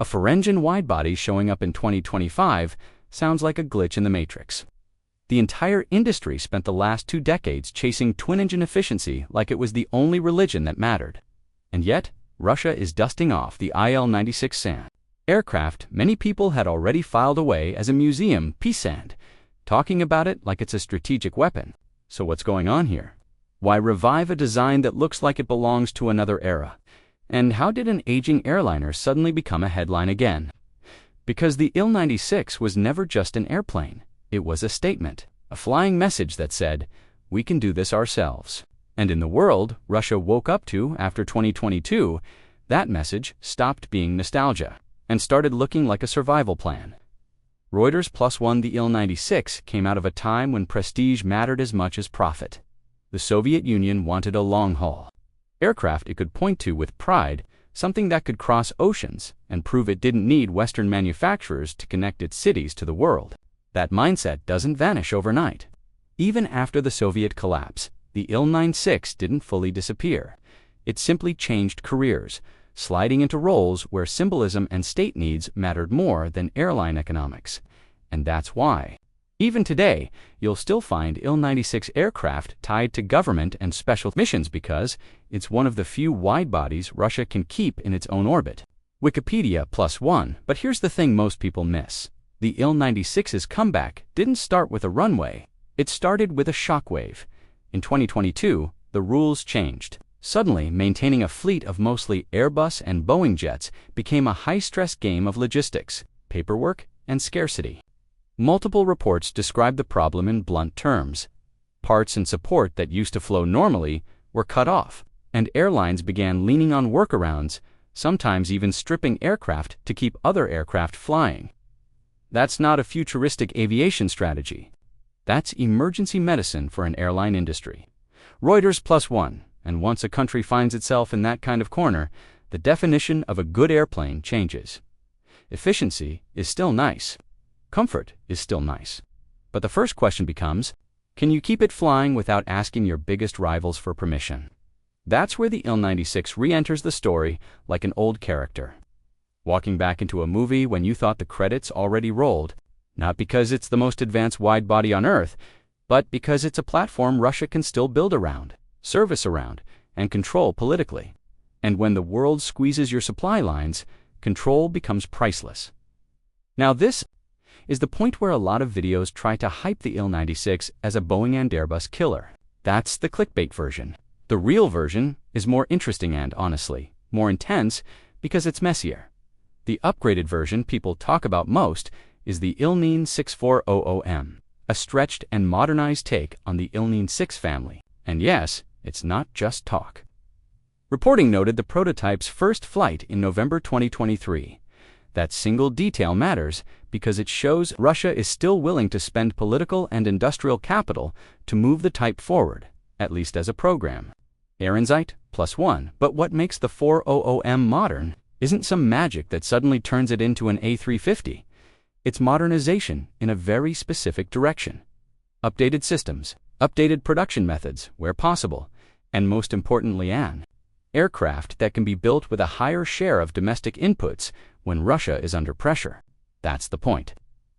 A four-engine widebody showing up in 2025 sounds like a glitch in the matrix. The entire industry spent the last 2 decades chasing twin-engine efficiency like it was the only religion that mattered. And yet, Russia is dusting off the IL-96 sand. Aircraft many people had already filed away as a museum piece sand, talking about it like it's a strategic weapon. So what's going on here? Why revive a design that looks like it belongs to another era? And how did an aging airliner suddenly become a headline again? Because the Il-96 was never just an airplane. It was a statement, a flying message that said, we can do this ourselves. And in the world Russia woke up to after 2022, that message stopped being nostalgia and started looking like a survival plan. Reuters Plus One, the Il-96 came out of a time when prestige mattered as much as profit. The Soviet Union wanted a long haul aircraft it could point to with pride, something that could cross oceans and prove it didn't need Western manufacturers to connect its cities to the world. That mindset doesn't vanish overnight. Even after the Soviet collapse, the Il-96 didn't fully disappear. It simply changed careers, sliding into roles where symbolism and state needs mattered more than airline economics. And that's why, even today, you'll still find Il-96 aircraft tied to government and special missions because it's one of the few wide-bodies Russia can keep in its own orbit. Wikipedia Plus One, but here's the thing most people miss. The Il-96's comeback didn't start with a runway. It started with a shockwave. In 2022, the rules changed. Suddenly, maintaining a fleet of mostly Airbus and Boeing jets became a high-stress game of logistics, paperwork, and scarcity. Multiple reports describe the problem in blunt terms. Parts and support that used to flow normally were cut off, and airlines began leaning on workarounds, sometimes even stripping aircraft to keep other aircraft flying. That's not a futuristic aviation strategy. That's emergency medicine for an airline industry. Reuters Plus One, and once a country finds itself in that kind of corner, the definition of a good airplane changes. Efficiency is still nice. Comfort is still nice. But the first question becomes, can you keep it flying without asking your biggest rivals for permission? That's where the Il-96 re-enters the story like an old character. Walking back into a movie when you thought the credits already rolled, not because it's the most advanced wide-body on Earth, but because it's a platform Russia can still build around, service around, and control politically. And when the world squeezes your supply lines, control becomes priceless. Now this is the point where a lot of videos try to hype the Il-96 as a Boeing and Airbus killer. That's the clickbait version. The real version is more interesting and, honestly, more intense because it's messier. The upgraded version people talk about most is the Il-96 a stretched and modernized take on the Il-96 family. And yes, it's not just talk. Reporting noted the prototype's first flight in November 2023. That single detail matters because it shows Russia is still willing to spend political and industrial capital to move the type forward, at least as a program. Ehrensight Plus One, but what makes the 400M modern isn't some magic that suddenly turns it into an A350. It's modernization in a very specific direction. Updated systems, updated production methods where possible, and most importantly an aircraft that can be built with a higher share of domestic inputs when Russia is under pressure. That's the point.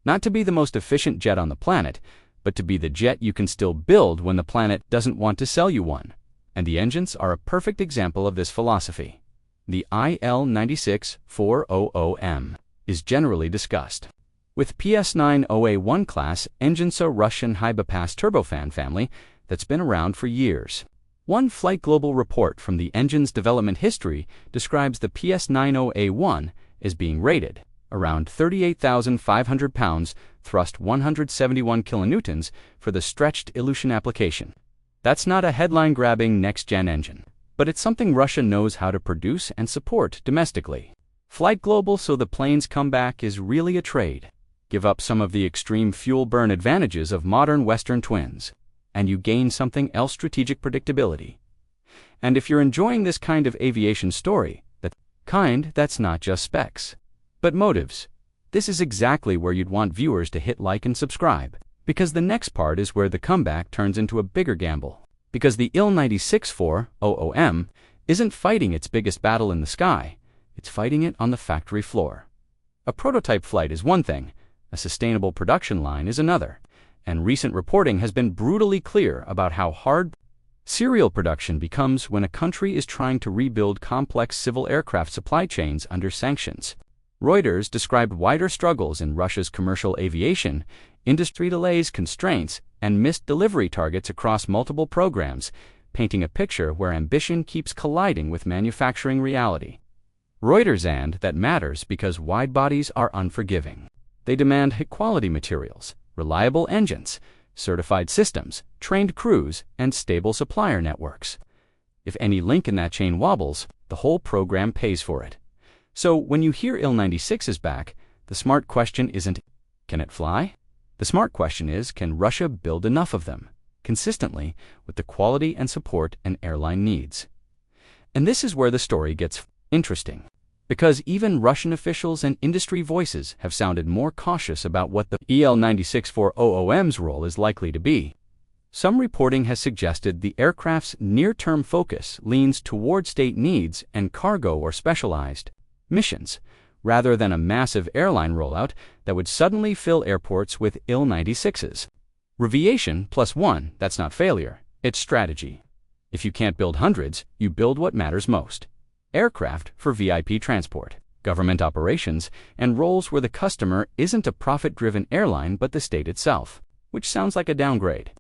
Not to be the most efficient jet on the planet, but to be the jet you can still build when the planet doesn't want to sell you one. And the engines are a perfect example of this philosophy. The IL-96 400M is generally discussed. With PS9OA1 class engines, a Russian high-bypass turbofan family that's been around for years. One Flight Global report from the engine's development history describes the PS9OA1 as being rated around 38,500 pounds, thrust 171 kilonewtons for the stretched Ilyushin application. That's not a headline-grabbing next-gen engine, but it's something Russia knows how to produce and support domestically. Flight Global, so the plane's comeback is really a trade. Give up some of the extreme fuel burn advantages of modern Western twins, and you gain something else: strategic predictability. And if you're enjoying this kind of aviation story, that's not just specs, but motives, this is exactly where you'd want viewers to hit like and subscribe. Because the next part is where the comeback turns into a bigger gamble. Because the Il-96 400M isn't fighting its biggest battle in the sky, it's fighting it on the factory floor. A prototype flight is one thing, a sustainable production line is another, and recent reporting has been brutally clear about how hard serial production becomes when a country is trying to rebuild complex civil aircraft supply chains under sanctions. Reuters described wider struggles in Russia's commercial aviation, industry delays, constraints, and missed delivery targets across multiple programs, painting a picture where ambition keeps colliding with manufacturing reality. Reuters, and that matters because wide-bodies are unforgiving. They demand high-quality materials, reliable engines, certified systems, trained crews, and stable supplier networks. If any link in that chain wobbles, the whole program pays for it. So when you hear IL-96 is back, the smart question isn't, can it fly? The smart question is, can Russia build enough of them, consistently, with the quality and support an airline needs? And this is where the story gets interesting, because even Russian officials and industry voices have sounded more cautious about what the IL-96 for OOM's role is likely to be. Some reporting has suggested the aircraft's near-term focus leans toward state needs and cargo or specialized missions, rather than a massive airline rollout that would suddenly fill airports with IL-96s. Reviation +1, that's not failure, it's strategy. If you can't build hundreds, you build what matters most. Aircraft for VIP transport, government operations, and roles where the customer isn't a profit-driven airline but the state itself, which sounds like a downgrade.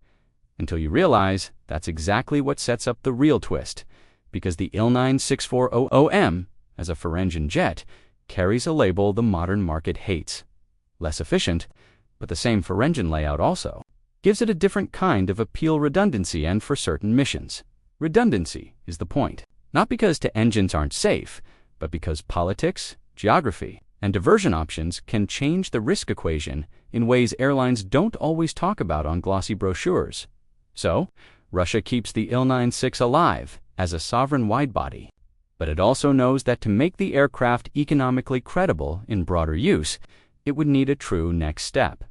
Until you realize that's exactly what sets up the real twist, because the IL-96 for OOM, as a four-engine jet, carries a label the modern market hates. Less efficient, but the same four-engine layout also gives it a different kind of appeal, redundancy, and for certain missions. Redundancy is the point, not because the engines aren't safe, but because politics, geography, and diversion options can change the risk equation in ways airlines don't always talk about on glossy brochures. So, Russia keeps the IL-96 alive as a sovereign widebody. But it also knows that to make the aircraft economically credible in broader use, it would need a true next step.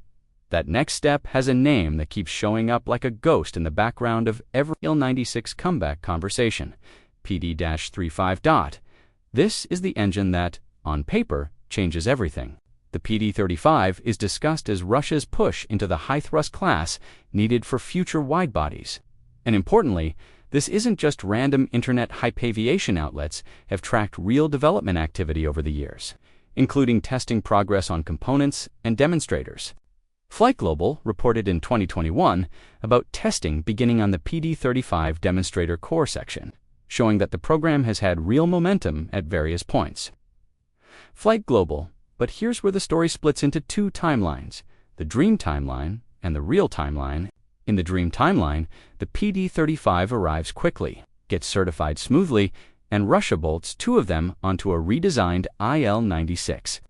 That next step has a name that keeps showing up like a ghost in the background of every IL-96 comeback conversation, PD-35. This is the engine that, on paper, changes everything. The PD-35 is discussed as Russia's push into the high-thrust class needed for future widebodies. And importantly, this isn't just random internet hype. Aviation outlets have tracked real development activity over the years, including testing progress on components and demonstrators. Flight Global reported in 2021 about testing beginning on the PD-35 demonstrator core section, showing that the program has had real momentum at various points. Flight Global, but here's where the story splits into two timelines, the dream timeline and the real timeline. In the dream timeline, the PD-35 arrives quickly, gets certified smoothly, and Russia bolts two of them onto a redesigned IL-96,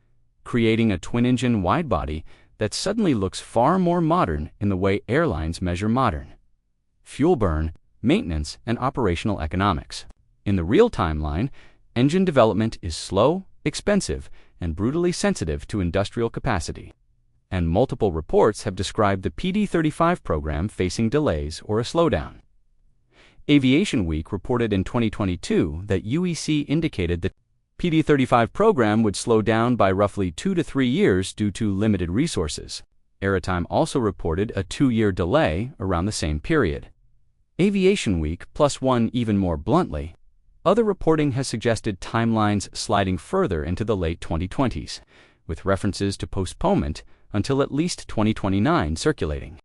creating a twin-engine widebody that suddenly looks far more modern in the way airlines measure modern: fuel burn, maintenance, and operational economics. In the real timeline, engine development is slow, expensive, and brutally sensitive to industrial capacity. And multiple reports have described the PD-35 program facing delays or a slowdown. Aviation Week reported in 2022 that UEC indicated the PD-35 program would slow down by roughly 2 to 3 years due to limited resources. Aerotime also reported a 2-year delay around the same period. Aviation Week +1 even more bluntly. Other reporting has suggested timelines sliding further into the late 2020s, with references to postponement until at least 2029 circulating.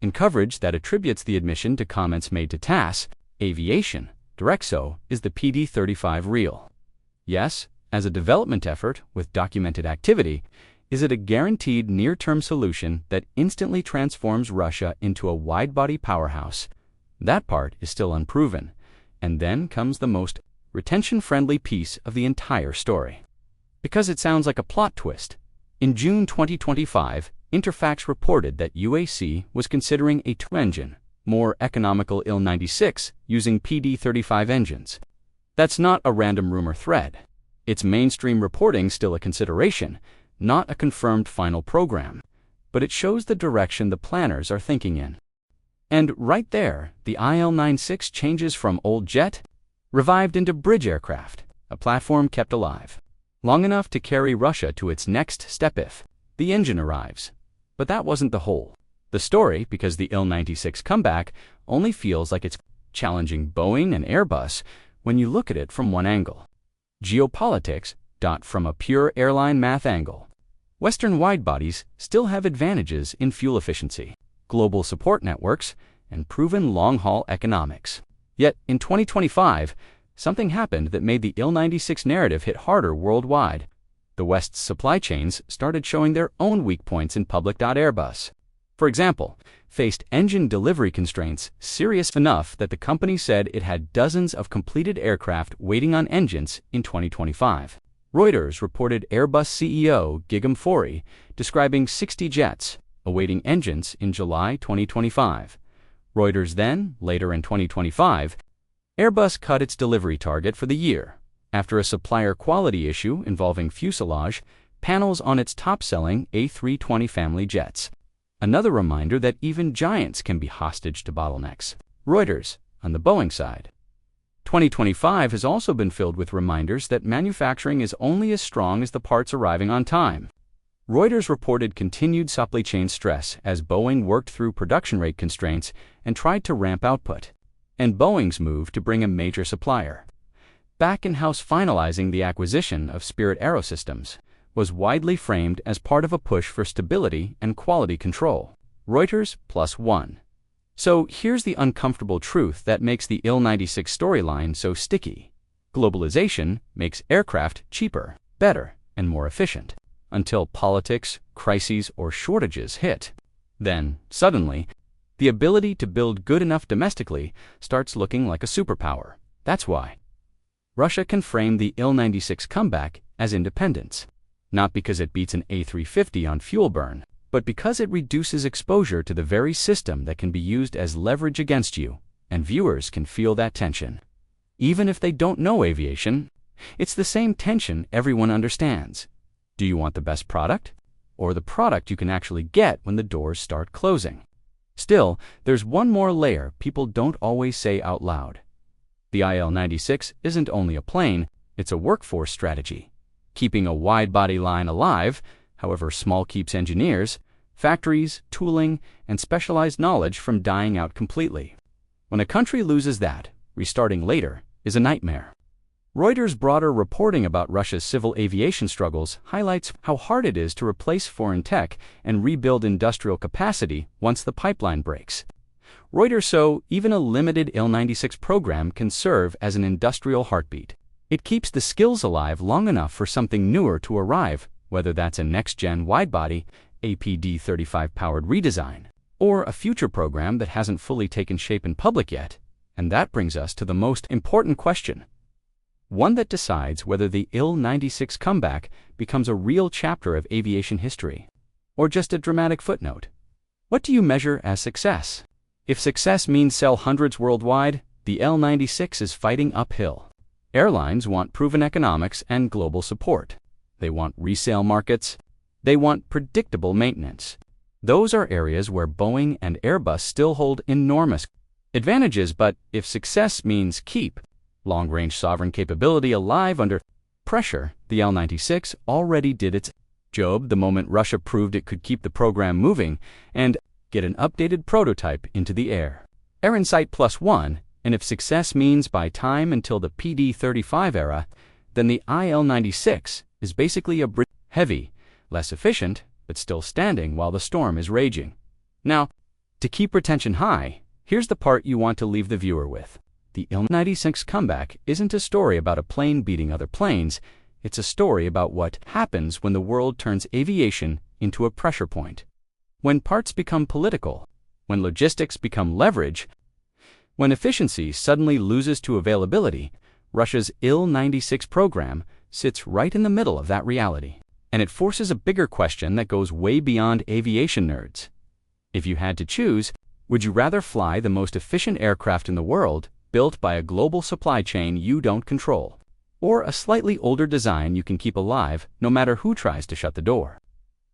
In coverage that attributes the admission to comments made to TASS, Aviation, Direxo, is the PD-35 real? Yes, as a development effort with documented activity, is it a guaranteed near-term solution that instantly transforms Russia into a wide-body powerhouse? That part is still unproven. And then comes the most retention-friendly piece of the entire story. Because it sounds like a plot twist. In June 2025, Interfax reported that UAC was considering a twin-engine, more economical IL-96 using PD-35 engines. That's not a random rumor thread. It's mainstream reporting, still a consideration, not a confirmed final program, but it shows the direction the planners are thinking in. And right there, the IL-96 changes from old jet, revived into bridge aircraft, a platform kept alive. long enough to carry Russia to its next step if the engine arrives. But that wasn't the whole the story, because the Il-96 comeback only feels like it's challenging Boeing and Airbus when you look at it from one angle. Geopolitics. From a pure airline math angle, Western widebodies still have advantages in fuel efficiency, global support networks, and proven long-haul economics. Yet, in 2025, something happened that made the Il-96 narrative hit harder worldwide. The West's supply chains started showing their own weak points in public. Airbus, for example, faced engine delivery constraints serious enough that the company said it had dozens of completed aircraft waiting on engines in 2025. Reuters reported Airbus CEO Gigam Foury describing 60 jets awaiting engines in July 2025. Reuters then, later in 2025, Airbus cut its delivery target for the year after a supplier quality issue involving fuselage panels on its top-selling A320 family jets. Another reminder that even giants can be hostage to bottlenecks. Reuters, on the Boeing side. 2025 has also been filled with reminders that manufacturing is only as strong as the parts arriving on time. Reuters reported continued supply chain stress as Boeing worked through production rate constraints and tried to ramp output, and Boeing's move to bring a major supplier back in-house, finalizing the acquisition of Spirit AeroSystems, was widely framed as part of a push for stability and quality control. Reuters +1. So here's the uncomfortable truth that makes the Il-96 storyline so sticky. Globalization makes aircraft cheaper, better, and more efficient, until politics, crises, or shortages hit. Then, suddenly, the ability to build good enough domestically starts looking like a superpower. That's why Russia can frame the Il-96 comeback as independence, not because it beats an A350 on fuel burn, but because it reduces exposure to the very system that can be used as leverage against you, and viewers can feel that tension. Even if they don't know aviation, it's the same tension everyone understands. Do you want the best product? Or the product you can actually get when the doors start closing? Still, there's one more layer people don't always say out loud. The IL-96 isn't only a plane, it's a workforce strategy. Keeping a wide-body line alive, however small, keeps engineers, factories, tooling, and specialized knowledge from dying out completely. When a country loses that, restarting later is a nightmare. Reuters' broader reporting about Russia's civil aviation struggles highlights how hard it is to replace foreign tech and rebuild industrial capacity once the pipeline breaks. Reuters, so even a limited Il-96 program can serve as an industrial heartbeat. It keeps the skills alive long enough for something newer to arrive, whether that's a next-gen widebody, APD-35-powered redesign, or a future program that hasn't fully taken shape in public yet. And that brings us to the most important question, one that decides whether the Il-96 comeback becomes a real chapter of aviation history, or just a dramatic footnote. What do you measure as success? If success means sell hundreds worldwide, the Il-96 is fighting uphill. Airlines want proven economics and global support. They want resale markets. They want predictable maintenance. Those are areas where Boeing and Airbus still hold enormous advantages, but if success means keep long-range sovereign capability alive under pressure, the Il-96 already did its job the moment Russia proved it could keep the program moving and get an updated prototype into the air. Air Insight +1, and if success means buy time until the PD-35 era, then the Il-96 is basically a heavy, less efficient, but still standing while the storm is raging. Now, to keep retention high, here's the part you want to leave the viewer with. The Il-96 comeback isn't a story about a plane beating other planes, it's a story about what happens when the world turns aviation into a pressure point. When parts become political, when logistics become leverage, when efficiency suddenly loses to availability, Russia's Il-96 program sits right in the middle of that reality. And it forces a bigger question that goes way beyond aviation nerds. If you had to choose, would you rather fly the most efficient aircraft in the world, built by a global supply chain you don't control, or a slightly older design you can keep alive no matter who tries to shut the door?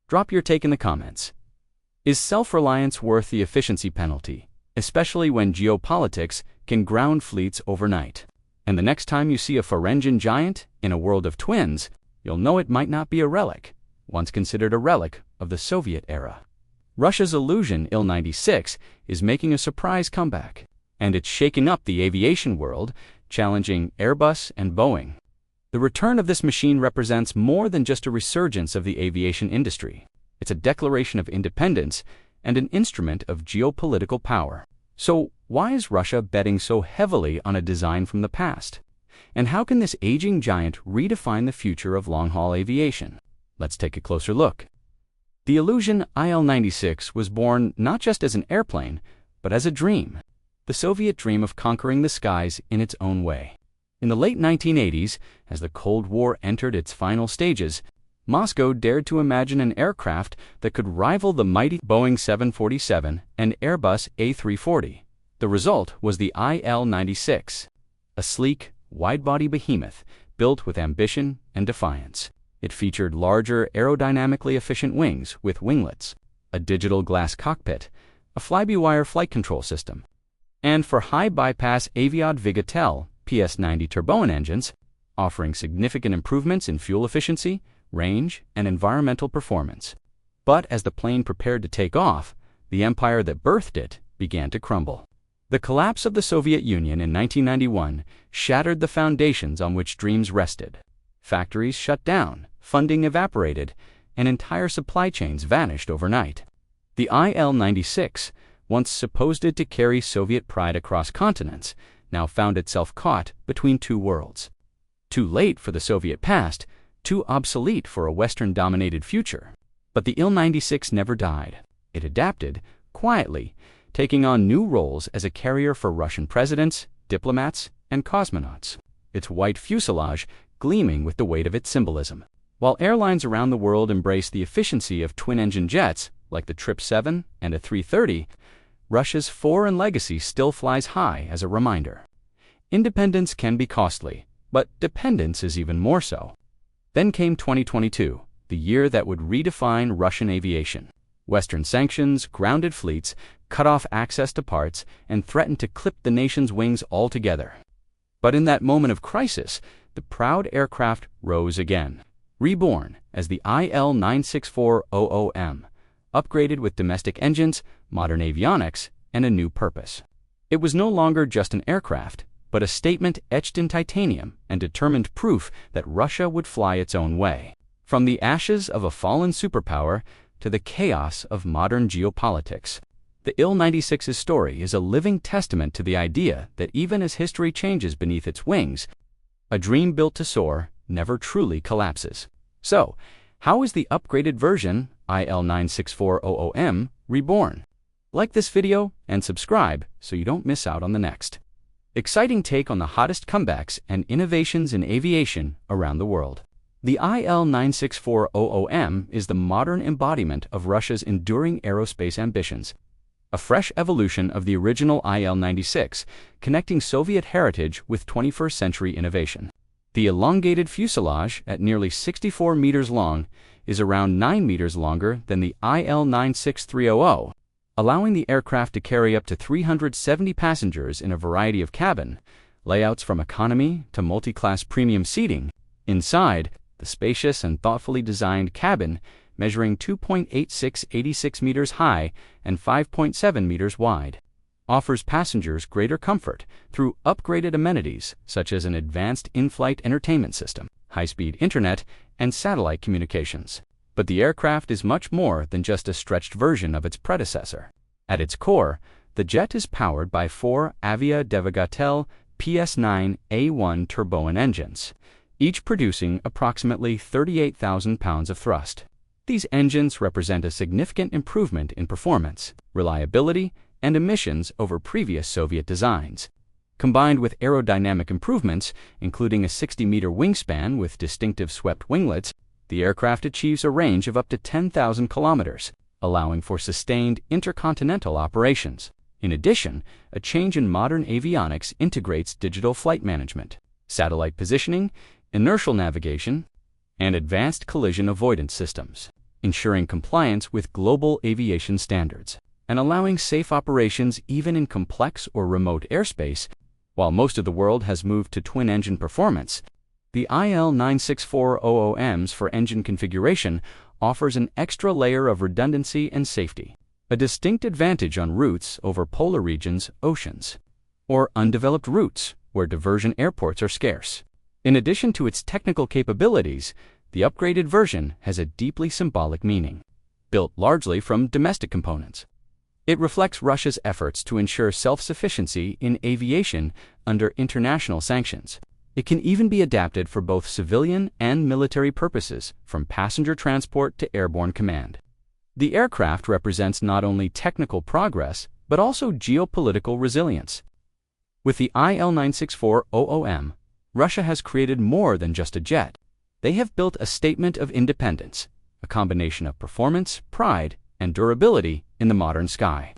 Drop your take in the comments. Is self-reliance worth the efficiency penalty, especially when geopolitics can ground fleets overnight? And the next time you see a foreign giant in a world of twins, you'll know it might not be a relic, once considered a relic of the Soviet era. Russia's Ilyushin Il-96 is making a surprise comeback, and it's shaking up the aviation world, challenging Airbus and Boeing. The return of this machine represents more than just a resurgence of the aviation industry. It's a declaration of independence and an instrument of geopolitical power. So, why is Russia betting so heavily on a design from the past? And how can this aging giant redefine the future of long-haul aviation? Let's take a closer look. The Ilyushin IL-96 was born not just as an airplane, but as a dream. The Soviet dream of conquering the skies in its own way. In the late 1980s, as the Cold War entered its final stages, Moscow dared to imagine an aircraft that could rival the mighty Boeing 747 and Airbus A340. The result was the IL-96, a sleek, wide-body behemoth built with ambition and defiance. It featured larger, aerodynamically efficient wings with winglets, a digital glass cockpit, a fly-by-wire flight control system, and for high-bypass Aviad-Vigatel PS90 turbine engines, offering significant improvements in fuel efficiency, range, and environmental performance. But as the plane prepared to take off, the empire that birthed it began to crumble. The collapse of the Soviet Union in 1991 shattered the foundations on which dreams rested. Factories shut down, funding evaporated, and entire supply chains vanished overnight. The IL-96, once supposed to carry Soviet pride across continents, now found itself caught between two worlds. Too late for the Soviet past, too obsolete for a Western-dominated future. But the Il-96 never died. It adapted, quietly, taking on new roles as a carrier for Russian presidents, diplomats, and cosmonauts, its white fuselage gleaming with the weight of its symbolism. While airlines around the world embrace the efficiency of twin-engine jets, like the Trip-7 and a 330, Russia's foreign legacy still flies high as a reminder. Independence can be costly, but dependence is even more so. Then came 2022, the year that would redefine Russian aviation. Western sanctions, grounded fleets, cut off access to parts, and threatened to clip the nation's wings altogether. But in that moment of crisis, the proud aircraft rose again, reborn as the IL-9640M, upgraded with domestic engines, modern avionics, and a new purpose. It was no longer just an aircraft, but a statement etched in titanium and determined proof that Russia would fly its own way. From the ashes of a fallen superpower to the chaos of modern geopolitics, the Il-96's story is a living testament to the idea that even as history changes beneath its wings, a dream built to soar never truly collapses. So, how is the upgraded version, IL-9640M, reborn? Like this video and subscribe so you don't miss out on the next exciting take on the hottest comebacks and innovations in aviation around the world. The IL-9640M is the modern embodiment of Russia's enduring aerospace ambitions, a fresh evolution of the original IL-96, connecting Soviet heritage with 21st century innovation. The elongated fuselage, at nearly 64 meters long, is around 9 meters longer than the IL-96300, allowing the aircraft to carry up to 370 passengers in a variety of cabin layouts from economy to multi-class premium seating. Inside, the spacious and thoughtfully designed cabin, measuring 2.86 meters high and 5.7 meters wide, offers passengers greater comfort through upgraded amenities such as an advanced in-flight entertainment system, high-speed internet, and satellite communications. But the aircraft is much more than just a stretched version of its predecessor. At its core, the jet is powered by 4 Aviad-Vigatel PS9A1 turbine engines, each producing approximately 38,000 pounds of thrust. These engines represent a significant improvement in performance, reliability, and emissions over previous Soviet designs. Combined with aerodynamic improvements, including a 60-meter wingspan with distinctive swept winglets, the aircraft achieves a range of up to 10,000 kilometers, allowing for sustained intercontinental operations. In addition, a change in modern avionics integrates digital flight management, satellite positioning, inertial navigation, and advanced collision avoidance systems, ensuring compliance with global aviation standards and allowing safe operations even in complex or remote airspace. While most of the world has moved to twin-engine performance, The IL-96 for engine configuration offers an extra layer of redundancy and safety, a distinct advantage on routes over polar regions, oceans, or undeveloped routes where diversion airports are scarce. In addition to its technical capabilities, the upgraded version has a deeply symbolic meaning, built largely from domestic components. It reflects Russia's efforts to ensure self-sufficiency in aviation under international sanctions. It can even be adapted for both civilian and military purposes, from passenger transport to airborne command. The aircraft represents not only technical progress, but also geopolitical resilience. With the IL-96 Russia has created more than just a jet. They have built a statement of independence, a combination of performance, pride, and durability in the modern sky.